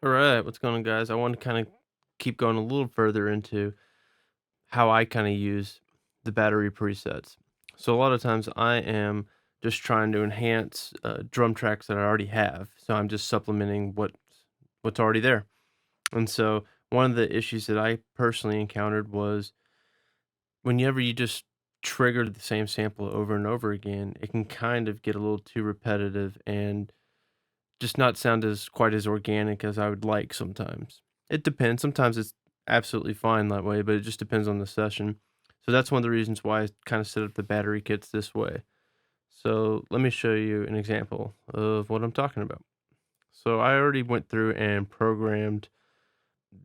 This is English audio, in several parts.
All right, what's going on, guys? I want to kind of keep going a little further into how I kind of use the battery presets. So a lot of times I am just trying to enhance drum tracks that I already have. So I'm just supplementing what's already there. And so one of the issues that I personally encountered was whenever you just trigger the same sample over and over again, it can kind of get a little too repetitive and just not sound as quite as organic as I would like sometimes. It depends. Sometimes it's absolutely fine that way, but it just depends on the session. So that's one of the reasons why I kind of set up the battery kits this way. So let me show you an example of what I'm talking about. So I already went through and programmed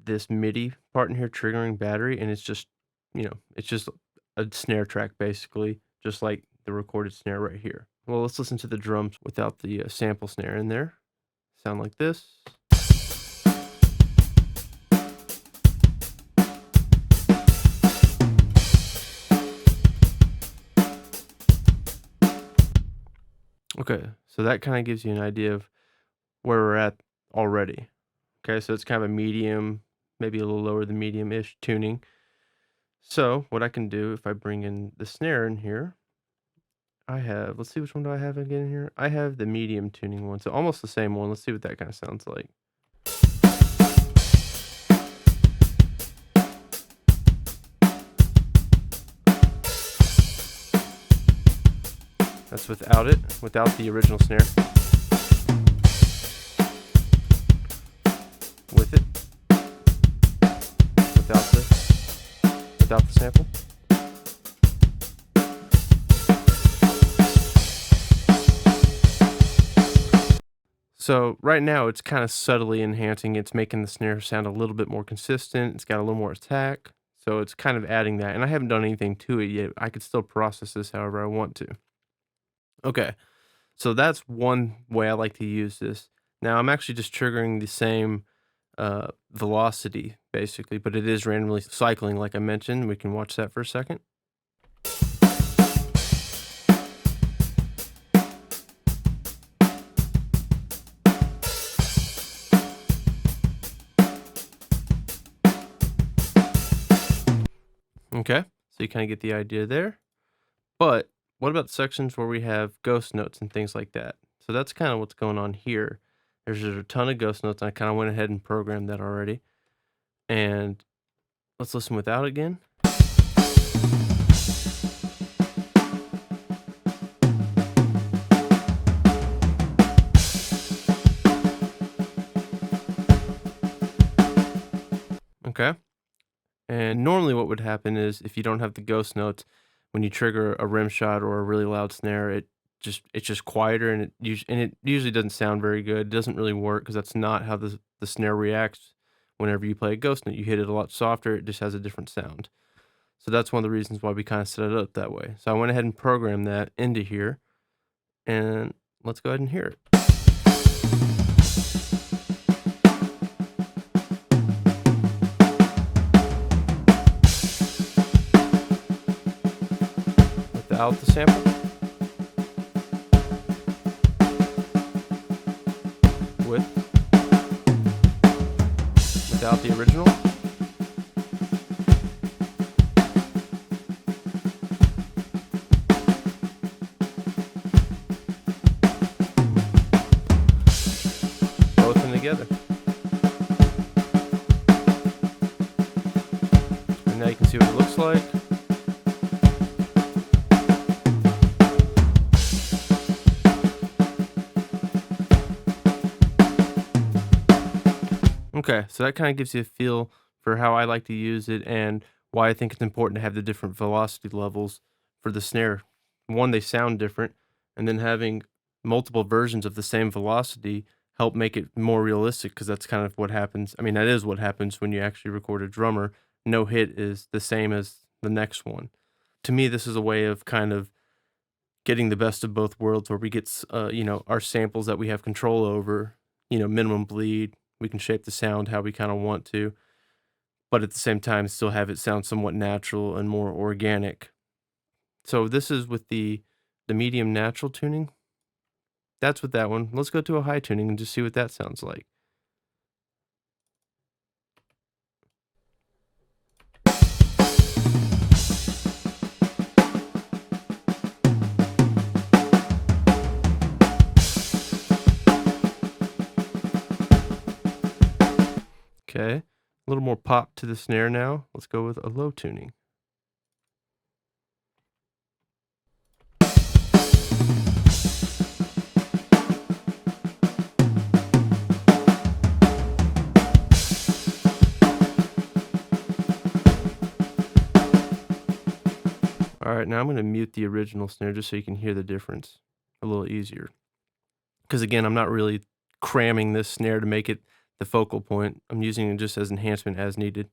this Midi part in here triggering battery, and it's just a snare track basically, just like the recorded snare right here. Well, let's listen to the drums without the sample snare in there. Sound like this. Okay, so that kind of gives you an idea of where we're at already. Okay, so it's kind of a medium, maybe a little lower than medium-ish tuning. So what I can do if I bring in the snare in here, let's see, which one do I have again in here? I have the medium tuning one, so almost the same one. Let's see what that kind of sounds like. That's without the original snare. With it, without the sample. So right now it's kind of subtly enhancing. It's making the snare sound a little bit more consistent. It's got a little more attack. So it's kind of adding that. And I haven't done anything to it yet. I could still process this however I want to. Okay. So that's one way I like to use this. Now I'm actually just triggering the same velocity basically, but it is randomly cycling like I mentioned. We can watch that for a second. Okay. So you kind of get the idea there. But what about sections where we have ghost notes and things like that? So that's kind of what's going on here. There's just a ton of ghost notes. I kind of went ahead and programmed that already. And let's listen without again. Okay. And normally what would happen is if you don't have the ghost notes, when you trigger a rim shot or a really loud snare, it's just quieter and it usually doesn't sound very good. It doesn't really work because that's not how the snare reacts whenever you play a ghost note. You hit it a lot softer, it just has a different sound. So that's one of the reasons why we kind of set it up that way. So I went ahead and programmed that into here, and let's go ahead and hear it. Without the sample, with without the original. Both in together. And now you can see what it looks like. Okay, so that kind of gives you a feel for how I like to use it and why I think it's important to have the different velocity levels for the snare. One, they sound different, and then having multiple versions of the same velocity help make it more realistic because that's kind of what happens. I mean, that is what happens when you actually record a drummer. No hit is the same as the next one. To me, this is a way of kind of getting the best of both worlds where we get our samples that we have control over, minimum bleed. We can shape the sound how we kind of want to, but at the same time still have it sound somewhat natural and more organic. So this is with the medium natural tuning. That's with that one. Let's go to a high tuning and just see what that sounds like. A little more pop to the snare now. Let's go with a low tuning. All right, now I'm going to mute the original snare just so you can hear the difference a little easier. Because again, I'm not really cramming this snare to make it the focal point. I'm using it just as enhancement as needed.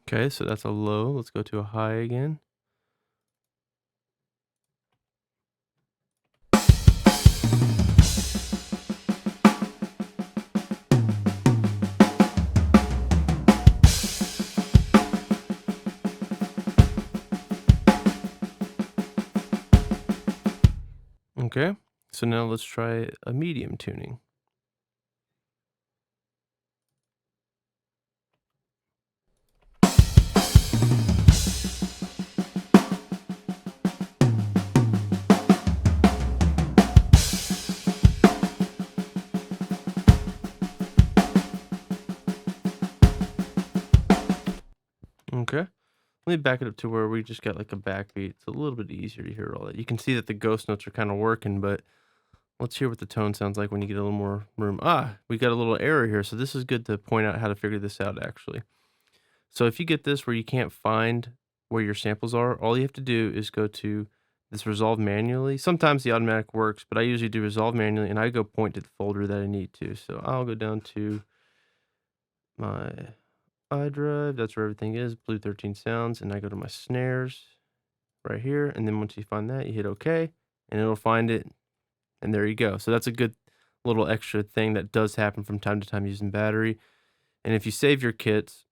Okay, so that's a low. Let's go to a high again. Okay, so now let's try a medium tuning. Okay. Let me back it up to where we just got like a backbeat. It's a little bit easier to hear all that. You can see that the ghost notes are kind of working, but let's hear what the tone sounds like when you get a little more room. Ah, we got a little error here. So this is good to point out how to figure this out actually. So if you get this where you can't find where your samples are, all you have to do is go to this resolve manually. Sometimes the automatic works, but I usually do resolve manually and I go point to the folder that I need to. So I'll go down to my iDrive. That's where everything is, Blue 13 sounds. And I go to my snares right here. And then once you find that, you hit OK and it'll find it. And there you go. So that's a good little extra thing that does happen from time to time using battery. And if you save your kits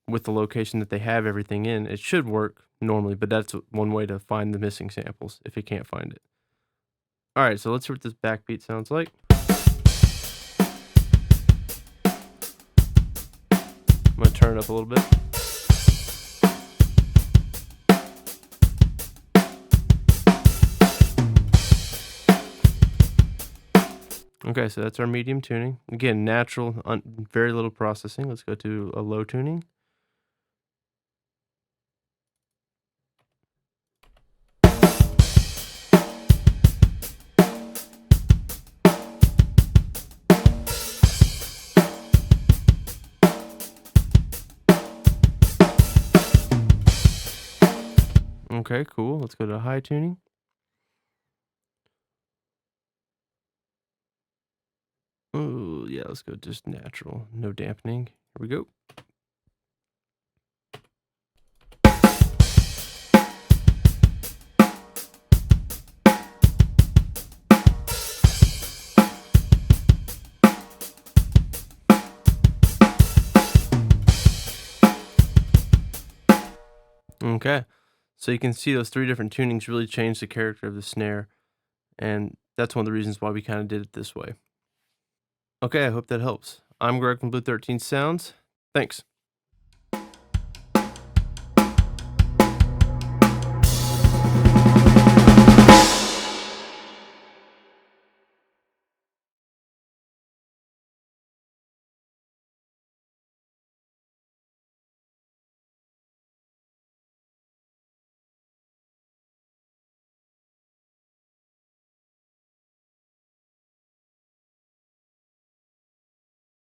with the location that they have everything in, it should work normally, but that's one way to find the missing samples if you can't find it. All right, so let's hear what this backbeat sounds like. I'm gonna turn it up a little bit. Okay, so that's our medium tuning. Again, natural, very little processing. Let's go to a low tuning. Okay, cool. Let's go to high tuning. Oh, yeah, let's go just natural, no dampening. Here we go. Okay, so you can see those three different tunings really change the character of the snare, and that's one of the reasons why we kind of did it this way. Okay, I hope that helps. I'm Greg from Blue 13 Sounds. Thanks.